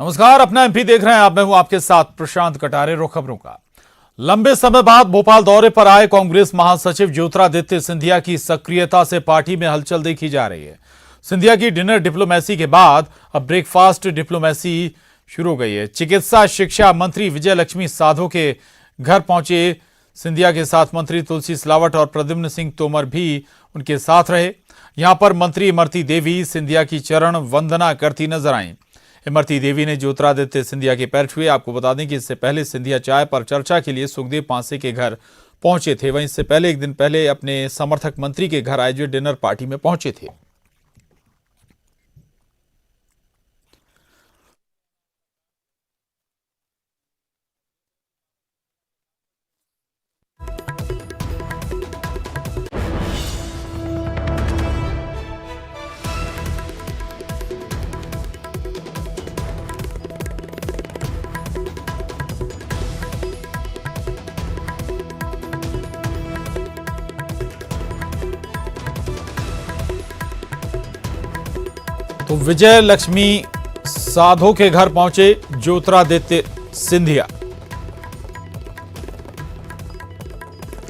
नमस्कार, अपना एमपी देख रहे हैं आप। मैं हूं आपके साथ प्रशांत कटारे। रुख खबरों का। लंबे समय बाद भोपाल दौरे पर आए कांग्रेस महासचिव ज्योतिरादित्य सिंधिया की सक्रियता से पार्टी में हलचल देखी जा रही है। सिंधिया की डिनर डिप्लोमेसी के बाद अब ब्रेकफास्ट डिप्लोमेसी शुरू हो गई है। चिकित्सा शिक्षा मंत्री विजय लक्ष्मी साधो के घर पहुंचे सिंधिया के साथ मंत्री तुलसी सिलावट और प्रद्युम्न सिंह तोमर भी उनके साथ रहे। यहां पर मंत्री इमरती देवी सिंधिया की चरण वंदना करती नजर आईं। इमरती देवी ने ज्योतिरादित्य सिंधिया के पैर छुए। आपको बता दें कि इससे पहले सिंधिया चाय पर चर्चा के लिए सुखदेव पांसे के घर पहुंचे थे। वहीं इससे पहले एक दिन पहले अपने समर्थक मंत्री के घर आयोजित डिनर पार्टी में पहुंचे थे। तो विजय लक्ष्मी साधो के घर पहुंचे ज्योतिरादित्य सिंधिया।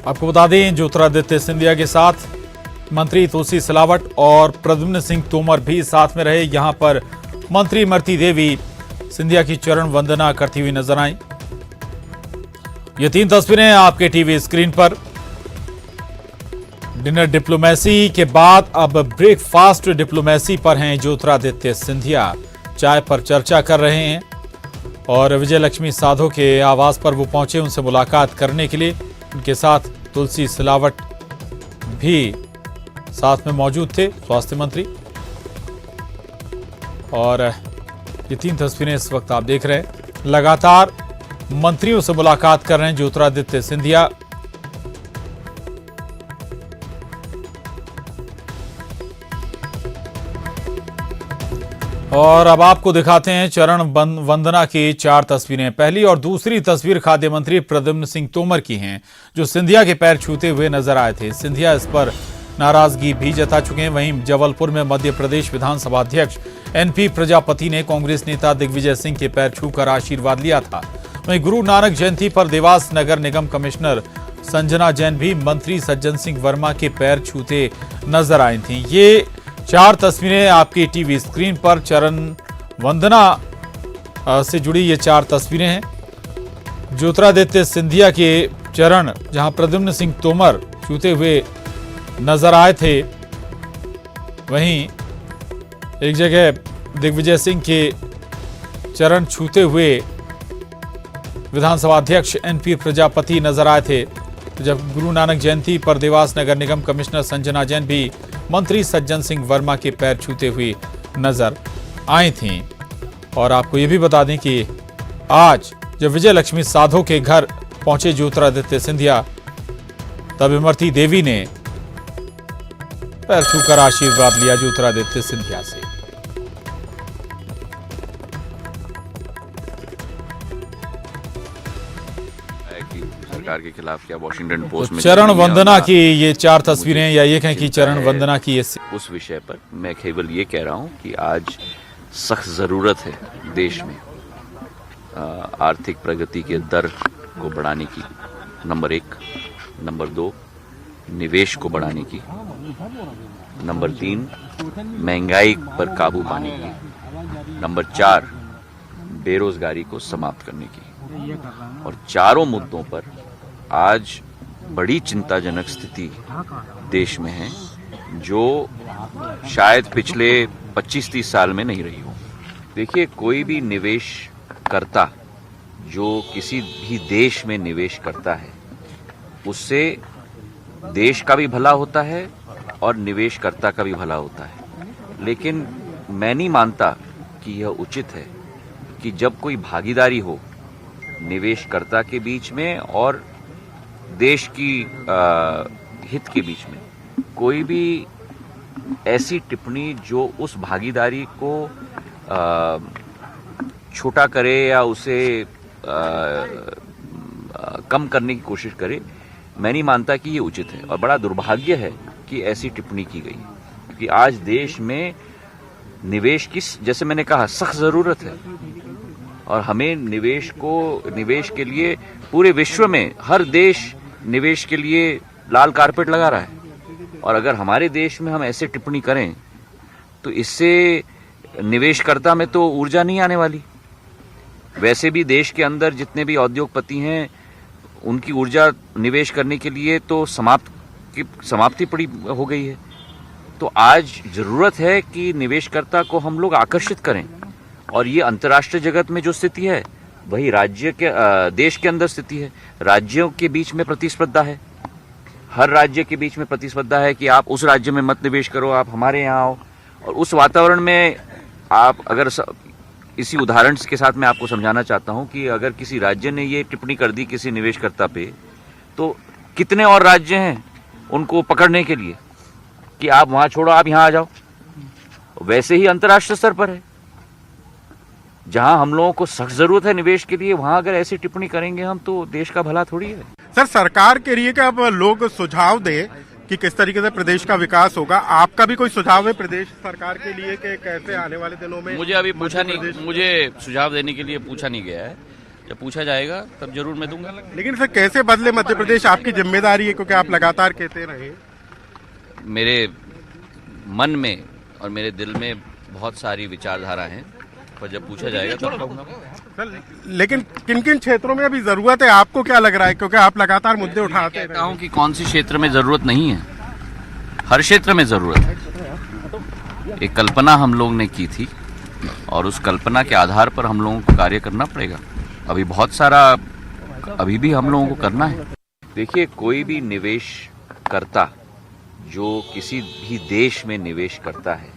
आपको बता दें, ज्योतिरादित्य सिंधिया के साथ मंत्री तुलसी सिलावट और प्रद्युम्न सिंह तोमर भी साथ में रहे। यहां पर मंत्री इमरती देवी सिंधिया की चरण वंदना करती हुई नजर आई। ये 3 तस्वीरें आपके टीवी स्क्रीन पर। डिनर डिप्लोमेसी के बाद अब ब्रेकफास्ट डिप्लोमेसी पर हैं ज्योतिरादित्य सिंधिया। चाय पर चर्चा कर रहे हैं और विजय लक्ष्मी साधो के आवास पर वो पहुंचे उनसे मुलाकात करने के लिए। उनके साथ तुलसी सिलावट भी साथ में मौजूद थे, स्वास्थ्य मंत्री। और ये 3 तस्वीरें इस वक्त आप देख रहे हैं। लगातार मंत्रियों से मुलाकात कर रहे हैं ज्योतिरादित्य सिंधिया। और अब आपको दिखाते हैं चरण वंदना की 4 तस्वीरें। पहली और दूसरी तस्वीर खाद्य मंत्री प्रद्युम्न सिंह तोमर की हैं, जो सिंधिया के पैर छूते हुए नजर आए थे। सिंधिया इस पर नाराजगी भी जता चुके हैं। वहीं जबलपुर में मध्य प्रदेश विधानसभा अध्यक्ष एनपी प्रजापति ने कांग्रेस नेता दिग्विजय सिंह के पैर छूकर आशीर्वाद लिया था। वहीं गुरु नानक जयंती पर देवास नगर निगम कमिश्नर संजना जैन भी मंत्री सज्जन सिंह वर्मा के पैर छूते नजर आई थी। ये 4 तस्वीरें आपकी टीवी स्क्रीन पर। चरण वंदना से जुड़ी ये 4 तस्वीरें हैं। ज्योतिरादित्य सिंधिया के चरण जहां प्रद्युम्न सिंह तोमर छूते हुए नजर आए थे, वहीं एक जगह दिग्विजय सिंह के चरण छूते हुए विधानसभा अध्यक्ष एनपी प्रजापति नजर आए थे। जब गुरु नानक जयंती पर देवास नगर निगम कमिश्नर संजना जैन भी मंत्री सज्जन सिंह वर्मा के पैर छूते हुए नजर आई थीं। और आपको यह भी बता दें कि आज जब विजय लक्ष्मी साधो के घर पहुंचे ज्योतिरादित्य सिंधिया, तब इमरती देवी ने पैर छूकर आशीर्वाद लिया ज्योतिरादित्य सिंधिया से। सरकार के खिलाफ क्या वॉशिंगटन पोस्ट में चरण वंदना की ये 4 तस्वीरें, या ये कहें कि चरण वंदना की उस विषय पर मैं केवल ये कह रहा हूं कि आज सख्त जरूरत है देश में आर्थिक प्रगति के दर को बढ़ाने की, नंबर 1। नंबर 2, निवेश को बढ़ाने की। नंबर 3, महंगाई पर काबू पाने की। नंबर 4, बेरोजगारी को समाप्त करने की। और चारों मुद्दों पर आज बड़ी चिंताजनक स्थिति देश में है, जो शायद पिछले 25-30 साल में नहीं रही हो। देखिए, कोई भी निवेश करता जो किसी भी देश में निवेश करता है, उससे देश का भी भला होता है और निवेशकर्ता का भी भला होता है। लेकिन मैं नहीं मानता कि यह उचित है कि जब कोई भागीदारी हो निवेशकर्ता के बीच में और देश की हित के बीच में, कोई भी ऐसी टिप्पणी जो उस भागीदारी को छोटा करे या उसे कम करने की कोशिश करे, मैं नहीं मानता कि ये उचित है। और बड़ा दुर्भाग्य है कि ऐसी टिप्पणी की गई, क्योंकि आज देश में निवेश की, जैसे मैंने कहा, सख्त जरूरत है। और हमें निवेश के लिए पूरे विश्व में हर देश निवेश के लिए लाल कारपेट लगा रहा है। और अगर हमारे देश में हम ऐसे टिप्पणी करें तो इससे निवेशकर्ता में तो ऊर्जा नहीं आने वाली। वैसे भी देश के अंदर जितने भी उद्योगपति हैं उनकी ऊर्जा निवेश करने के लिए तो समाप्ति पड़ी हो गई है। तो आज जरूरत है कि निवेशकर्ता को हम लोग आकर्षित करें। और ये अंतर्राष्ट्रीय जगत में जो स्थिति है वही देश के अंदर स्थिति है। राज्यों के बीच में प्रतिस्पर्धा है, हर राज्य के बीच में प्रतिस्पर्धा है कि आप उस राज्य में मत निवेश करो, आप हमारे यहाँ आओ। और उस वातावरण में आप अगर इसी उदाहरण के साथ मैं आपको समझाना चाहता हूं कि अगर किसी राज्य ने ये टिप्पणी कर दी किसी निवेशकर्ता पे, तो कितने और राज्य हैं उनको पकड़ने के लिए कि आप वहां छोड़ो, आप यहां आ जाओ। वैसे ही अंतर्राष्ट्रीय स्तर पर है, जहां हम लोगों को सख्त जरूरत है निवेश के लिए, वहां अगर ऐसी टिप्पणी करेंगे हम तो देश का भला थोड़ी है। सर, सरकार के लिए क्या अब लोग सुझाव दें कि किस तरीके से प्रदेश का विकास होगा? आपका भी कोई सुझाव है प्रदेश सरकार के लिए कि कैसे आने वाले दिनों में? मुझे अभी पूछा नहीं, मुझे सुझाव देने के लिए पूछा नहीं गया है। जब पूछा जाएगा तब जरूर मैं दूंगा। लेकिन सर, कैसे बदले मध्य प्रदेश? आपकी जिम्मेदारी है, क्योंकि आप लगातार कहते रहे। मेरे मन में और मेरे दिल में बहुत सारी विचारधारा हैं, पर जब पूछा जाएगा तब कहूंगा। सर, लेकिन किन किन क्षेत्रों में अभी जरूरत है, आपको क्या लग रहा है? क्योंकि आप लगातार मुद्दे उठाते हैं। कहता हूं कि कौन सी क्षेत्र में जरूरत नहीं है, हर क्षेत्र में जरूरत है। एक कल्पना हम लोग ने की थी और उस कल्पना के आधार पर हम लोगों को कार्य करना पड़ेगा। अभी बहुत सारा अभी भी हम लोगों को करना है। देखिए, कोई भी निवेश करता जो किसी भी देश में निवेश करता है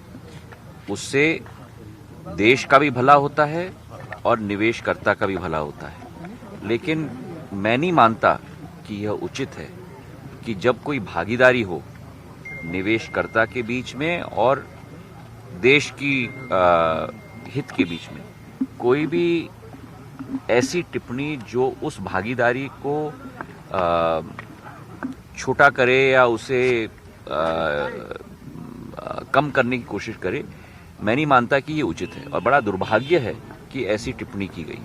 उससे देश का भी भला होता है और निवेशकर्ता का भी भला होता है। लेकिन मैं नहीं मानता कि यह उचित है कि जब कोई भागीदारी हो निवेशकर्ता के बीच में और देश की हित के बीच में, कोई भी ऐसी टिप्पणी जो उस भागीदारी को छोटा करे या उसे कम करने की कोशिश करे, मैं नहीं मानता कि ये उचित है। और बड़ा दुर्भाग्य है कि ऐसी टिप्पणी की गई।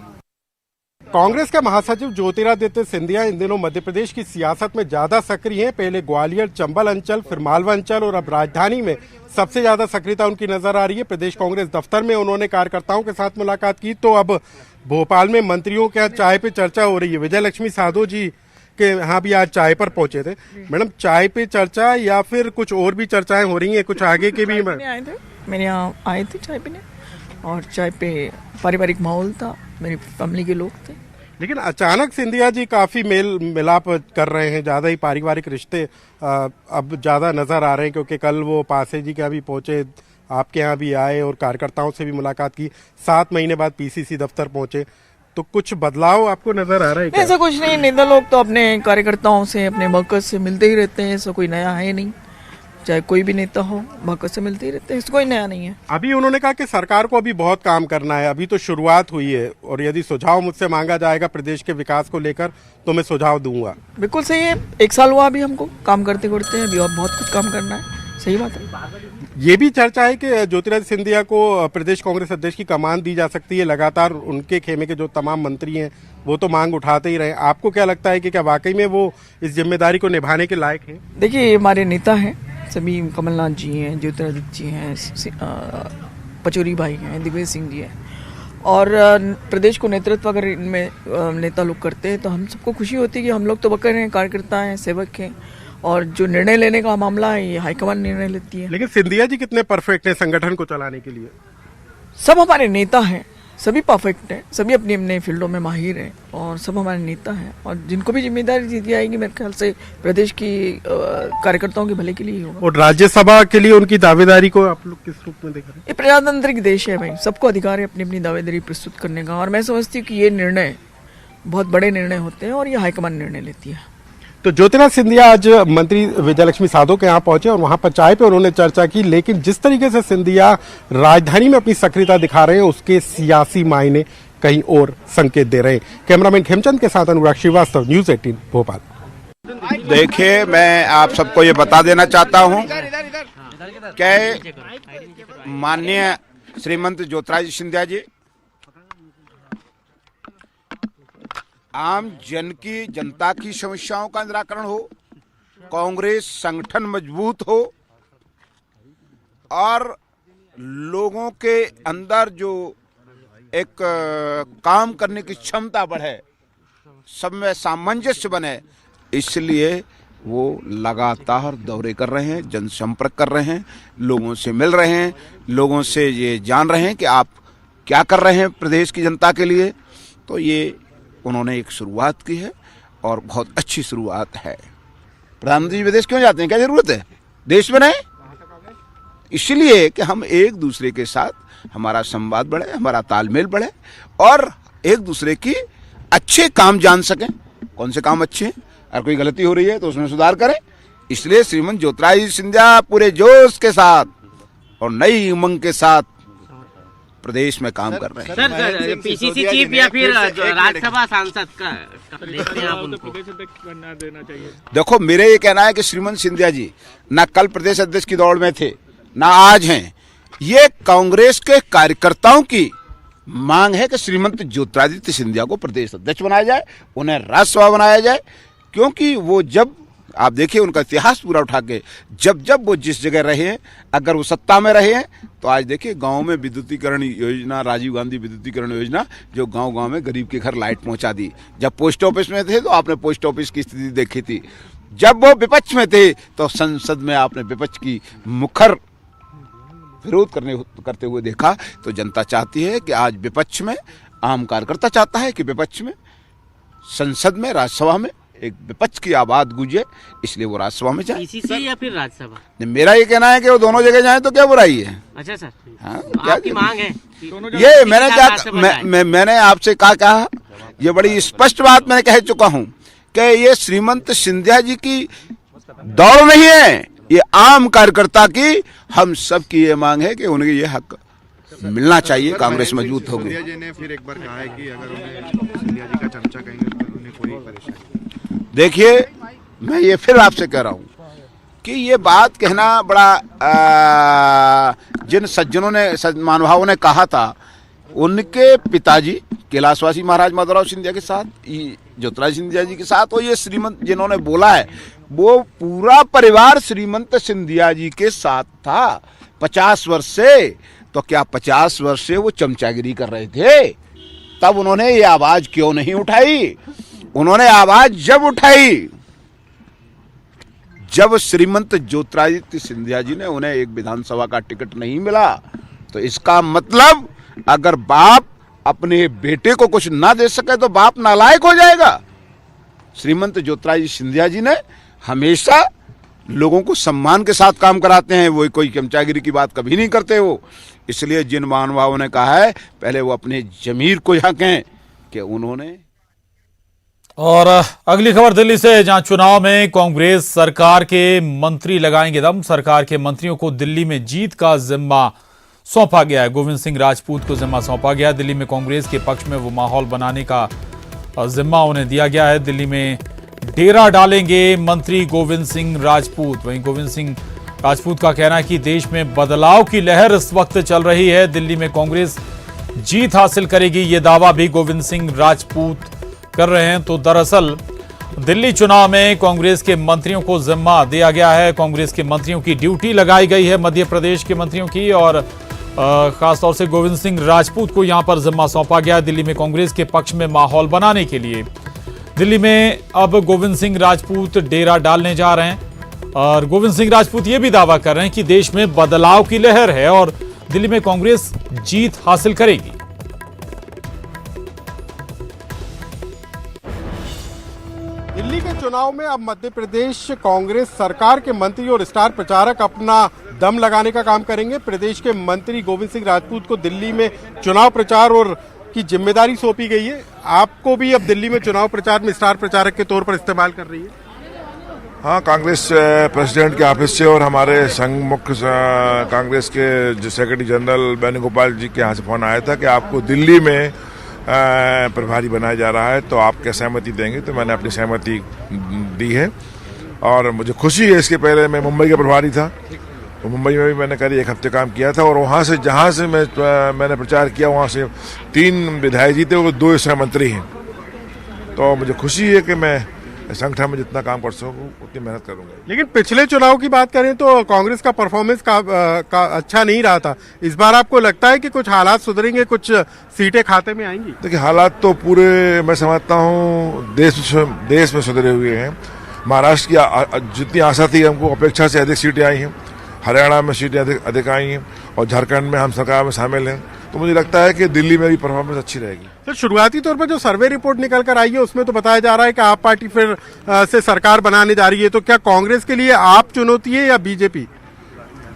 कांग्रेस के महासचिव ज्योतिरादित्य सिंधिया इन दिनों मध्य प्रदेश की सियासत में ज्यादा सक्रिय हैं। पहले ग्वालियर, चंबल अंचल, फिर मालवा अंचल और अब राजधानी में सबसे ज्यादा सक्रियता उनकी नजर आ रही है। प्रदेश कांग्रेस दफ्तर में उन्होंने कार्यकर्ताओं के साथ मुलाकात की, तो अब भोपाल में मंत्रियों के यहाँ चाय पे चर्चा हो रही है। विजय लक्ष्मी साधो जी के यहाँ भी आज चाय पर पहुंचे थे। मैडम, चाय पे चर्चा या फिर कुछ और भी चर्चाएं हो रही हैं, कुछ आगे के भी? मेरे यहाँ आए थे चाय पीने और चाय पे पारिवारिक माहौल था, मेरी फैमिली के लोग थे। लेकिन अचानक सिंधिया जी काफी मेल मिलाप कर रहे हैं, ज्यादा ही पारिवारिक रिश्ते अब ज्यादा नजर आ रहे हैं, क्योंकि कल वो पासे जी के यहाँ भी पहुंचे, आपके यहाँ भी आए और कार्यकर्ताओं से भी मुलाकात की। 7 महीने बाद पीसीसी दफ्तर पहुंचे, तो कुछ बदलाव आपको नजर आ रहा है क्या? ऐसा कुछ नहीं, नेता लोग तो अपने कार्यकर्ताओं से, अपने वर्कर्स से मिलते ही रहते हैं, ऐसा कोई नया है नहीं। चाहे कोई भी नेता हो, वर्कर्स से मिलते ही रहते हैं, इसको कोई नया नहीं है। अभी उन्होंने कहा कि सरकार को अभी बहुत काम करना है, अभी तो शुरुआत हुई है, और यदि सुझाव मुझसे मांगा जाएगा प्रदेश के विकास को लेकर तो मैं सुझाव दूंगा। बिल्कुल सही है, 1 साल हुआ अभी हमको काम करते करते हैं, अभी और बहुत कुछ काम करना है। सही बात है। ये भी चर्चा है कि ज्योतिरादित्य सिंधिया को प्रदेश कांग्रेस अध्यक्ष की कमान दी जा सकती है। लगातार उनके खेमे के जो तमाम मंत्री हैं वो तो मांग उठाते ही रहे। आपको क्या लगता है कि क्या वाकई में वो इस जिम्मेदारी को निभाने के लायक हैं? देखिए, ये हमारे नेता हैं सभी, कमलनाथ जी हैं, ज्योतिरादित्य जी हैं, पचौरी भाई हैं, दिग्विजय सिंह जी हैं, और प्रदेश को नेतृत्व अगर इनमें नेता लोग करते हैं तो हम सबको खुशी होती है कि हम लोग तो वर्कर हैं, कार्यकर्ता हैं, सेवक हैं, और जो निर्णय लेने का मामला है ये हाईकमान निर्णय लेती है। लेकिन सिंधिया जी कितने परफेक्ट हैं संगठन को चलाने के लिए? सब हमारे नेता हैं, सभी परफेक्ट हैं, सभी अपनी अपने फील्डों में माहिर हैं, और सब हमारे नेता हैं, और जिनको भी जिम्मेदारी दी जाएगी मेरे ख्याल से प्रदेश की कार्यकर्ताओं के भले के लिए ही होगा। और राज्यसभा के लिए उनकी दावेदारी को आप लोग किस रूप में देख रहे हैं? ये प्रजातांत्रिक देश है भाई, सबको अधिकार है अपनी अपनी दावेदारी प्रस्तुत करने का, और मैं समझती हूँ कि ये निर्णय बहुत बड़े निर्णय होते हैं और ये हाईकमान निर्णय लेती है। तो ज्योतिरादित्य सिंधिया आज मंत्री विजय लक्ष्मी साधो के यहाँ पहुंचे और वहां पर चाय पे उन्होंने चर्चा की। लेकिन जिस तरीके से सिंधिया राजधानी में अपनी सक्रियता दिखा रहे हैं उसके सियासी मायने कहीं और संकेत दे रहे हैं। कैमरामैन खेमचंद के साथ अनुराग श्रीवास्तव, न्यूज़ 18 भोपाल। देखिए, मैं आप सबको ये बता देना चाहता हूँ कि माननीय श्रीमंत ज्योतिरादित्य सिंधिया जी आम जन की, जनता की समस्याओं का निराकरण हो, कांग्रेस संगठन मजबूत हो और लोगों के अंदर जो एक काम करने की क्षमता बढ़े, सब में सामंजस्य बने, इसलिए वो लगातार दौरे कर रहे हैं, जनसंपर्क कर रहे हैं, लोगों से मिल रहे हैं, लोगों से ये जान रहे हैं कि आप क्या कर रहे हैं प्रदेश की जनता के लिए। तो ये उन्होंने एक शुरुआत की है और बहुत अच्छी शुरुआत है। प्रधानमंत्री जी विदेश क्यों जाते हैं, क्या जरूरत है? देश में नहीं, इसलिए कि हम एक दूसरे के साथ हमारा संवाद बढ़े, हमारा तालमेल बढ़े और एक दूसरे की अच्छे काम जान सकें, कौन से काम अच्छे हैं, अगर कोई गलती हो रही है तो उसमें सुधार करें। इसलिए श्रीमंत ज्योतिरादित्य सिंधिया पूरे जोश के साथ और नई उमंग के साथ प्रदेश में काम कर रहे हैं। सर, पीसीसी चीफ या फिर राज्यसभा सांसद का देखते हैं आप उनको प्रदेश अध्यक्ष बनना देना चाहिए? देखो, मेरे ये कहना है कि श्रीमंत सिंधिया जी ना कल प्रदेश अध्यक्ष की दौड़ में थे, ना आज हैं। ये कांग्रेस के कार्यकर्ताओं की मांग है कि श्रीमंत ज्योतिरादित्य सिंधिया को प्रदेश अध्यक्ष बनाया जाए, उन्हें राज्यसभा बनाया जाए, क्योंकि वो जब आप देखिए उनका इतिहास पूरा उठा के जब वो जिस जगह रहे हैं, अगर वो सत्ता में रहे हैं तो आज देखिए गांव में विद्युतीकरण योजना, राजीव गांधी विद्युतीकरण योजना, जो गांव-गांव में गरीब के घर लाइट पहुंचा दी। जब पोस्ट ऑफिस में थे तो आपने पोस्ट ऑफिस की स्थिति देखी थी। जब वो विपक्ष में थे तो संसद में आपने विपक्ष की मुखर विरोध करते हुए देखा। तो जनता चाहती है कि आज विपक्ष में, आम कार्यकर्ता चाहता है कि विपक्ष में, संसद में, राज्यसभा में एक विपक्ष की आवाज गूंजे, इसलिए वो राज्यसभा में जाए। पीसीसी या फिर राज्यसभा? मेरा ये कहना है कि वो दोनों जगह जाए तो क्या बुराई है। अच्छा सर, हाँ, आपकी मांग है ये मैंने आपसे कहा, ये बड़ी स्पष्ट बात मैंने कह चुका हूँ कि ये श्रीमंत सिंधिया जी की दौड़ नहीं है, ये आम कार्यकर्ता की, हम सब की ये मांग है कि उन्हें ये हक मिलना चाहिए। कांग्रेस मजबूत होगी। सिंधिया जी ने फिर एक बार कहा है कि अगर उन्हें सिंधिया जी का चर्चा कहेंगे तो उन्हें कोई परेशानी। देखिए, मैं ये फिर आपसे कह रहा हूं कि ये बात कहना बड़ा जिन सज्जनों ने, महानुभावों ने कहा था, उनके पिताजी कैलाशवासी महाराज माधवराव सिंधिया के साथ, ज्योतिरादित्य सिंधिया जी के साथ, और ये श्रीमंत जिन्होंने बोला है वो पूरा परिवार श्रीमंत सिंधिया जी के साथ था 50 वर्ष से। तो क्या 50 वर्ष से वो चमचागिरी कर रहे थे? तब उन्होंने ये आवाज क्यों नहीं उठाई? उन्होंने आवाज जब उठाई जब श्रीमंत ज्योतिरादित्य सिंधिया जी ने, उन्हें एक विधानसभा का टिकट नहीं मिला। तो इसका मतलब अगर बाप अपने बेटे को कुछ ना दे सके तो बाप नालायक हो जाएगा। श्रीमंत ज्योतिरादित्य सिंधिया जी ने हमेशा लोगों को सम्मान के साथ काम कराते हैं, वो कोई चमचागिरी की बात कभी नहीं करते वो। इसलिए जिन महानुभावों ने कहा है, पहले वो अपने जमीर को झांकें कि उन्होंने। और अगली खबर दिल्ली से, जहां चुनाव में कांग्रेस सरकार के मंत्री लगाएंगे दम। सरकार के मंत्रियों को दिल्ली में जीत का जिम्मा सौंपा गया है। गोविंद सिंह राजपूत को जिम्मा सौंपा गया। दिल्ली में कांग्रेस के पक्ष में वो माहौल बनाने का जिम्मा उन्हें दिया गया है। दिल्ली में डेरा डालेंगे मंत्री गोविंद सिंह राजपूत। वहीं गोविंद सिंह राजपूत का कहना है कि देश में बदलाव की लहर इस वक्त चल रही है, दिल्ली में कांग्रेस जीत हासिल करेगी, ये दावा भी गोविंद सिंह राजपूत कर रहे हैं। तो दरअसल दिल्ली चुनाव में कांग्रेस के मंत्रियों को जिम्मा दिया गया है। कांग्रेस के मंत्रियों की ड्यूटी लगाई गई है, मध्य प्रदेश के मंत्रियों की, और खासतौर से गोविंद सिंह राजपूत को यहां पर जिम्मा सौंपा गया है दिल्ली में कांग्रेस के पक्ष में माहौल बनाने के लिए। दिल्ली में अब गोविंद सिंह राजपूत डेरा डालने जा रहे हैं और गोविंद सिंह राजपूत ये भी दावा कर रहे हैं कि देश में बदलाव की लहर है और दिल्ली में कांग्रेस जीत हासिल करेगी। दिल्ली के चुनाव में अब मध्य प्रदेश कांग्रेस सरकार के मंत्री और स्टार प्रचारक अपना दम लगाने का काम करेंगे। प्रदेश के मंत्री गोविंद सिंह राजपूत को दिल्ली में चुनाव प्रचार और की जिम्मेदारी सौंपी गई है। आपको भी अब दिल्ली में चुनाव प्रचार में स्टार प्रचारक के तौर पर इस्तेमाल कर रही है। हाँ, कांग्रेस प्रेसिडेंट के ऑफिस से और हमारे संघ मुख्य कांग्रेस के सेक्रेटरी जनरल वेणुगोपाल जी के यहाँ से फोन आया था कि आपको दिल्ली में प्रभारी बनाया जा रहा है, तो आप क्या सहमति देंगे? तो मैंने अपनी सहमति दी है और मुझे खुशी है। इसके पहले मैं मुंबई का प्रभारी था, तो मुंबई में भी मैंने करीब 1 हफ्ते काम किया था और वहाँ से जहाँ से मैंने प्रचार किया वहाँ से 3 विधायक जीते, वो 2 सह मंत्री हैं। तो मुझे खुशी है कि मैं संगठन में जितना काम कर सकूँ उतनी मेहनत करूँगा। लेकिन पिछले चुनाव की बात करें तो कांग्रेस का परफॉर्मेंस का अच्छा नहीं रहा था। इस बार आपको लगता है कि कुछ हालात सुधरेंगे, कुछ सीटें खाते में आएंगी? देखिए, हालात तो पूरे मैं समझता हूँ देश में सुधरे हुए हैं। महाराष्ट्र की जितनी आशा थी हमको अपेक्षा से अधिक सीटें आई हैं, हरियाणा में सीटें अधिक आई हैं और झारखंड में हम सरकार में शामिल हैं। तो मुझे लगता है कि दिल्ली में भी परफॉर्मेंस अच्छी रहेगी। तो शुरुआती तौर पर जो सर्वे रिपोर्ट निकल कर आई है उसमें तो बताया जा रहा है कि आप पार्टी फिर से सरकार बनाने जा रही है। तो क्या कांग्रेस के लिए आप चुनौती है या बीजेपी?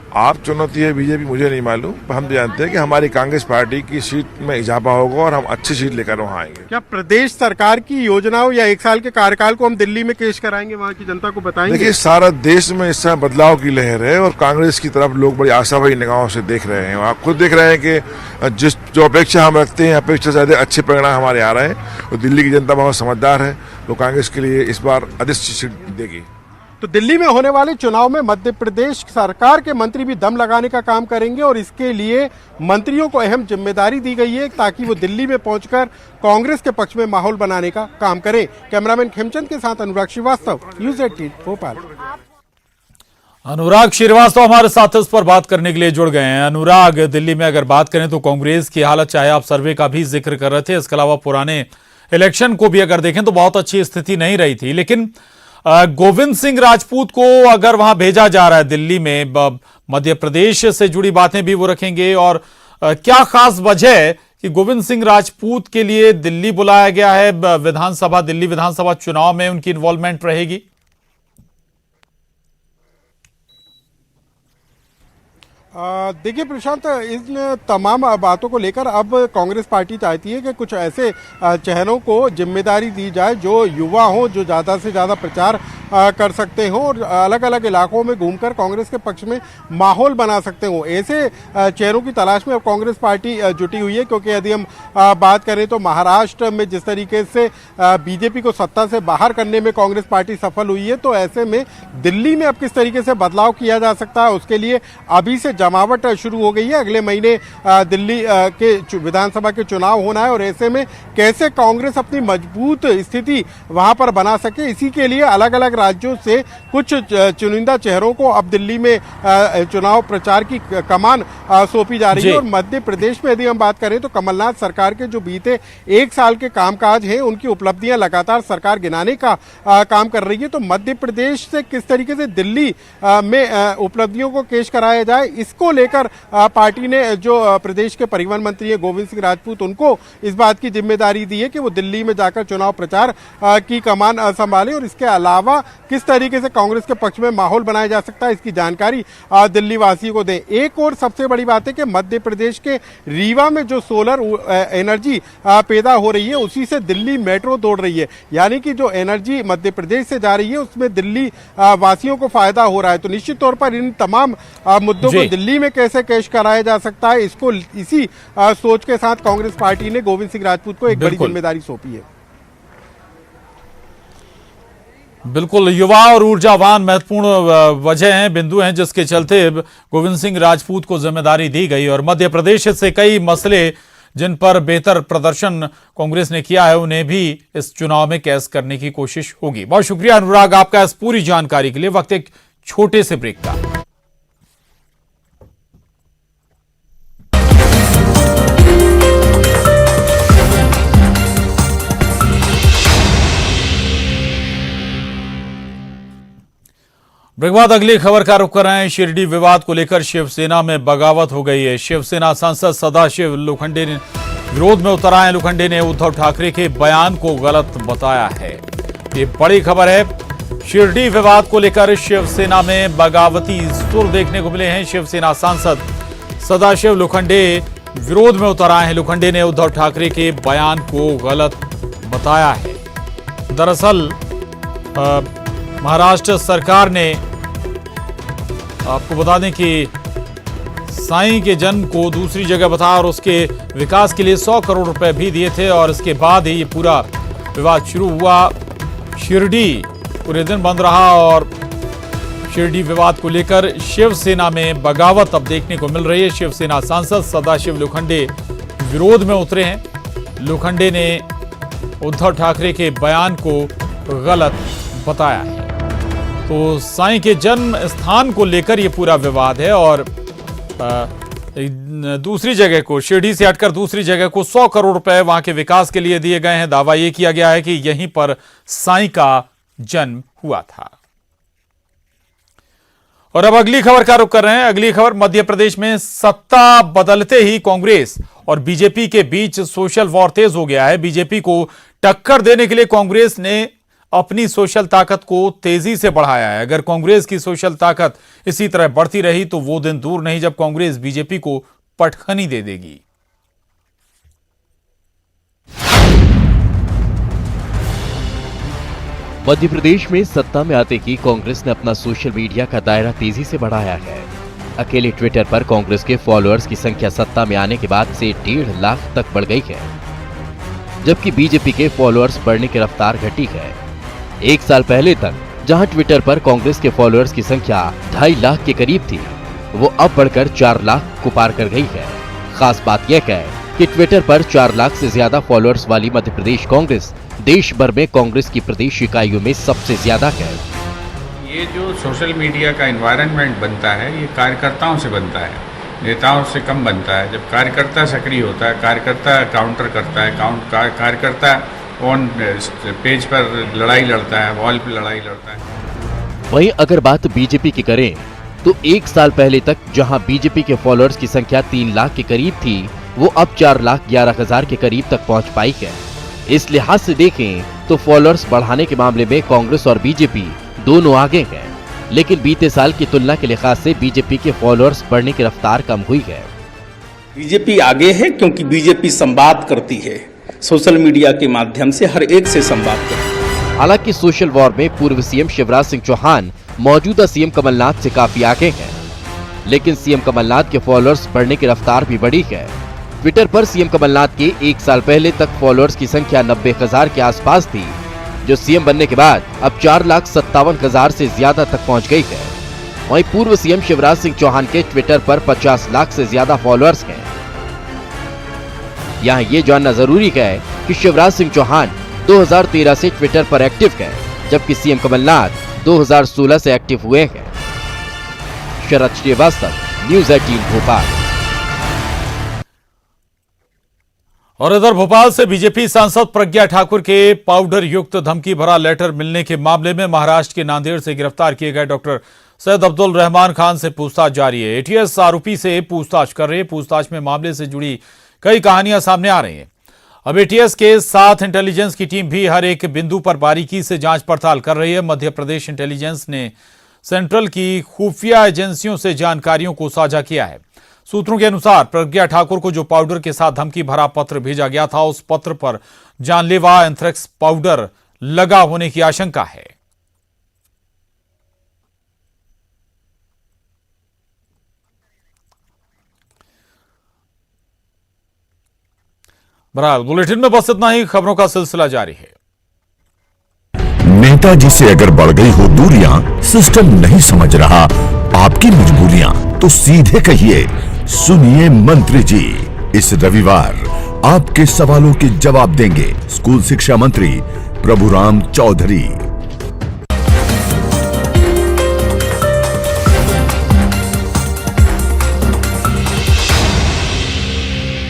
आप चुनौती है बीजेपी मुझे नहीं मालूम, पर हम जानते हैं कि हमारी कांग्रेस पार्टी की सीट में इजाफा होगा और हम अच्छी सीट लेकर वहाँ आएंगे। क्या प्रदेश सरकार की योजनाओं या 1 साल के कार्यकाल को हम दिल्ली में पेश कराएंगे, वहाँ की जनता को बताएंगे? देखिए, सारा देश में इस समय बदलाव की लहर है और कांग्रेस की तरफ लोग बड़ी आशावादी निगाहों से देख रहे हैं। आप खुद देख रहे हैं कि जो अपेक्षा हम रखते हैं, अपेक्षा से अधिक अच्छे परिणाम हमारे आ रहे हैं। तो दिल्ली की जनता बहुत समझदार है, तो कांग्रेस के लिए इस बार अधिक सीट देगी। तो दिल्ली में होने वाले चुनाव में मध्य प्रदेश सरकार के मंत्री भी दम लगाने का काम करेंगे और इसके लिए मंत्रियों को अहम जिम्मेदारी दी गई है ताकि वो दिल्ली में पहुंचकर कांग्रेस के पक्ष में माहौल बनाने का काम करें। कैमरामैन खेमचंद के साथ अनुराग श्रीवास्तव, न्यूज़ 18 भोपाल। अनुराग श्रीवास्तव हमारे साथ इस पर बात करने के लिए जुड़ गए हैं। अनुराग, दिल्ली में अगर बात करें तो कांग्रेस की हालत, चाहे आप सर्वे का भी जिक्र कर रहे थे, इसके अलावा पुराने इलेक्शन को भी अगर देखें तो बहुत अच्छी स्थिति नहीं रही थी। लेकिन गोविंद सिंह राजपूत को अगर वहां भेजा जा रहा है दिल्ली में, मध्य प्रदेश से जुड़ी बातें भी वो रखेंगे, और क्या खास वजह है कि गोविंद सिंह राजपूत के लिए दिल्ली बुलाया गया है? दिल्ली विधानसभा चुनाव में उनकी इन्वॉल्वमेंट रहेगी? देखिए प्रशांत, इन तमाम बातों को लेकर अब कांग्रेस पार्टी चाहती है कि कुछ ऐसे चेहरों को जिम्मेदारी दी जाए जो युवा हों, जो ज़्यादा से ज़्यादा प्रचार कर सकते हों और अलग अलग इलाकों में घूमकर कांग्रेस के पक्ष में माहौल बना सकते हों। ऐसे चेहरों की तलाश में अब कांग्रेस पार्टी जुटी हुई है, क्योंकि यदि हम बात करें तो महाराष्ट्र में जिस तरीके से बीजेपी को सत्ता से बाहर करने में कांग्रेस पार्टी सफल हुई है, तो ऐसे में दिल्ली में अब किस तरीके से बदलाव किया जा सकता है उसके लिए अभी से जमावट शुरू हो गई है। अगले महीने दिल्ली के विधानसभा के चुनाव होना है और ऐसे में कैसे कांग्रेस अपनी मजबूत स्थिति वहां पर बना सके, इसी के लिए अलग अलग राज्यों से कुछ चुनिंदा चेहरों को अब दिल्ली में चुनाव प्रचार की कमान सौंपी जा रही है। और मध्य प्रदेश में यदि हम बात करें तो कमलनाथ सरकार के जो बीते 1 साल के कामकाज हैं, उनकी उपलब्धियां लगातार सरकार गिनाने का काम कर रही है। तो मध्य प्रदेश से किस तरीके से दिल्ली में उपलब्धियों को पेश कराया जाए, इसको लेकर पार्टी ने जो प्रदेश के परिवहन मंत्री है गोविंद सिंह राजपूत, उनको इस बात की जिम्मेदारी दी है कि वो दिल्ली में जाकर चुनाव प्रचार की कमान संभालें और इसके अलावा किस तरीके से कांग्रेस के पक्ष में माहौल बनाया जा सकता है, इसकी जानकारी दिल्ली वासियों को दें। एक और सबसे बड़ी बात है कि मध्य प्रदेश के रीवा में जो सोलर एनर्जी पैदा हो रही है, उसी से दिल्ली मेट्रो दौड़ रही है, यानी कि जो एनर्जी मध्य प्रदेश से जा रही है उसमें दिल्ली वासियों को फायदा हो रहा है। तो निश्चित तौर पर इन तमाम मुद्दों को दिल्ली में कैसे कैश कराया जा सकता है, इसको इसी सोच के साथ कांग्रेस पार्टी ने गोविंद सिंह राजपूत को एक बड़ी जिम्मेदारी सौंपी है। बिल्कुल, युवा और ऊर्जावान महत्वपूर्ण वजह हैं, बिंदु हैं जिसके चलते गोविंद सिंह राजपूत को जिम्मेदारी दी गई। और मध्य प्रदेश से कई मसले जिन पर बेहतर प्रदर्शन कांग्रेस ने किया है, उन्हें भी इस चुनाव में कैश करने की कोशिश होगी। बहुत शुक्रिया अनुराग आपका इस पूरी जानकारी के लिए। वक्त एक छोटे से ब्रेक का। ब्रेक बाद अगली खबर का रुख कर रहे हैं। शिरडी विवाद को लेकर शिवसेना में बगावत हो गई है। शिवसेना सांसद सदाशिव लोखंडे ने विरोध में उतर आए। लोखंडे ने उद्धव ठाकरे के बयान को गलत बताया है। ये बड़ी खबर है। शिरडी विवाद को लेकर शिवसेना में बगावती सुर देखने को मिले हैं। शिवसेना सांसद सदाशिव लोखंडे विरोध में उतर आए हैं। लोखंडे ने उद्धव ठाकरे के बयान को गलत बताया है। दरअसल महाराष्ट्र सरकार ने, आपको बता दें कि साईं के जन्म को दूसरी जगह बताया और उसके विकास के लिए 100 करोड़ रुपए भी दिए थे और इसके बाद ही ये पूरा विवाद शुरू हुआ। शिरडी पूरे दिन बंद रहा और शिरडी विवाद को लेकर शिवसेना में बगावत अब देखने को मिल रही है। शिवसेना सांसद सदाशिव लोखंडे विरोध में उतरे हैं। लोखंडे ने उद्धव ठाकरे के बयान को गलत बताया है। तो साईं के जन्म स्थान को लेकर यह पूरा विवाद है और दूसरी जगह को, शिरडी से हटकर दूसरी जगह को 100 करोड़ रुपए वहां के विकास के लिए दिए गए हैं। दावा यह किया गया है कि यहीं पर साईं का जन्म हुआ था। और अब अगली खबर का रुख कर रहे हैं। अगली खबर, मध्य प्रदेश में सत्ता बदलते ही कांग्रेस और बीजेपी के बीच सोशल वॉर तेज हो गया है। बीजेपी को टक्कर देने के लिए कांग्रेस ने अपनी सोशल ताकत को तेजी से बढ़ाया है। अगर कांग्रेस की सोशल ताकत इसी तरह बढ़ती रही तो वो दिन दूर नहीं जब कांग्रेस बीजेपी को पटखनी दे देगी। मध्य प्रदेश में सत्ता में आते ही कांग्रेस ने अपना सोशल मीडिया का दायरा तेजी से बढ़ाया है। अकेले ट्विटर पर कांग्रेस के फॉलोअर्स की संख्या सत्ता में आने के बाद से 1.5 लाख तक बढ़ गई है, जबकि बीजेपी के फॉलोअर्स बढ़ने की रफ्तार घटी है। एक साल पहले तक जहां ट्विटर पर कांग्रेस के फॉलोअर्स की संख्या 2.5 लाख के करीब थी, वो अब बढ़कर 4 लाख को पार कर गई है। खास बात यह है कि ट्विटर पर 4 लाख से ज्यादा फॉलोअर्स वाली मध्य प्रदेश कांग्रेस देश भर में कांग्रेस की प्रदेश इकाइयों में सबसे ज्यादा है। ये जो सोशल मीडिया का एनवायरनमेंट बनता है, ये कार्यकर्ताओं से बनता है, नेताओं से कम बनता है। जब कार्यकर्ता सक्रिय होता है, कार्यकर्ता काउंटर करता है, कार्यकर्ता ऑन पेज पर लड़ाई लड़ता है, वॉल पे लड़ाई लड़ता है। वहीं अगर बात बीजेपी की करें तो एक साल पहले तक जहां बीजेपी के फॉलोअर्स की संख्या 3 लाख के करीब थी, वो अब 4,11,000 के करीब तक पहुंच पाई है। इस लिहाज से देखें तो फॉलोअर्स बढ़ाने के मामले में कांग्रेस और बीजेपी दोनों आगे हैं, लेकिन बीते साल की तुलना के लिहाज से बीजेपी के फॉलोअर्स बढ़ने की रफ्तार कम हुई है। बीजेपी आगे है क्योंकि बीजेपी संवाद करती है, सोशल मीडिया के माध्यम से हर एक से संवाद करती है। हालांकि सोशल वॉर में पूर्व सीएम शिवराज सिंह चौहान मौजूदा सीएम कमलनाथ से काफी आगे हैं, लेकिन सीएम कमलनाथ के फॉलोअर्स बढ़ने की रफ्तार भी बढ़ी है। ट्विटर पर सीएम कमलनाथ के एक साल पहले तक फॉलोअर्स की संख्या 90,000 के आसपास थी, जो सीएम बनने के बाद अब 4,57,000 से ज्यादा तक पहुंच गई है। वहीं पूर्व सीएम शिवराज सिंह चौहान के ट्विटर पर 50 लाख से ज्यादा फॉलोअर्स हैं। यहाँ ये जानना जरूरी है कि शिवराज सिंह चौहान 2013 से ट्विटर पर एक्टिव है, जबकि सीएम कमलनाथ 2016 से एक्टिव हुए हैं। शरद श्रीवास्तव, न्यूज़ 18 भोपाल। और इधर भोपाल से बीजेपी सांसद प्रज्ञा ठाकुर के पाउडर युक्त धमकी भरा लेटर मिलने के मामले में महाराष्ट्र के नांदेड़ से गिरफ्तार किए गए डॉक्टर सैयद अब्दुल रहमान खान से पूछताछ जारी है। एटीएस आरोपी से पूछताछ कर रही है। पूछताछ में मामले से जुड़ी कई कहानियां सामने आ रही हैं। अब एटीएस के साथ इंटेलिजेंस की टीम भी हर एक बिंदु पर बारीकी से जांच पड़ताल कर रही है। मध्य प्रदेश इंटेलिजेंस ने सेंट्रल की खुफिया एजेंसियों से जानकारियों को साझा किया है। सूत्रों के अनुसार प्रज्ञा ठाकुर को जो पाउडर के साथ धमकी भरा पत्र भेजा गया था, उस पत्र पर जानलेवा एंथ्रेक्स पाउडर लगा होने की आशंका है। बहरहाल बुलेटिन में बस इतना ही। खबरों का सिलसिला जारी है। नेताजी से अगर बढ़ गई हो दूरियां, सिस्टम नहीं समझ रहा आपकी मजबूरियां, तो सीधे कहिए, सुनिए मंत्री जी। इस रविवार आपके सवालों के जवाब देंगे स्कूल शिक्षा मंत्री प्रभुराम चौधरी।